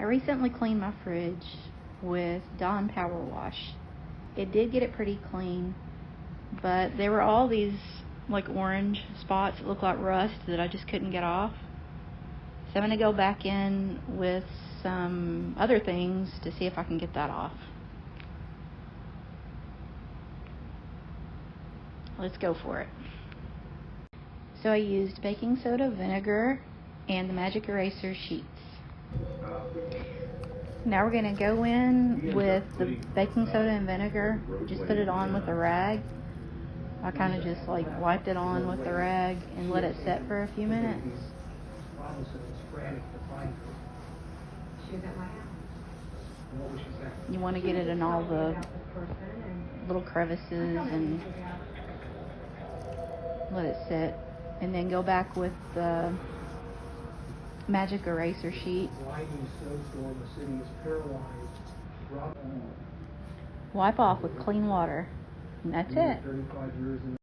I recently cleaned my fridge with Dawn Power Wash. It did get it pretty clean, but there were all these like orange spots that look like rust that I just couldn't get off. So I'm going to go back in with some other things to see if I can get that off. Let's go for it. So I used baking soda, vinegar, and the magic eraser sheets. Now we're going to go in with the baking soda and vinegar. Just put it on with a rag. I kind of just like wiped it on with the rag and let it set for a few minutes. You want to get it in all the little crevices and let it sit. And then go back with the magic eraser sheet. Wipe off with clean water. And that's it.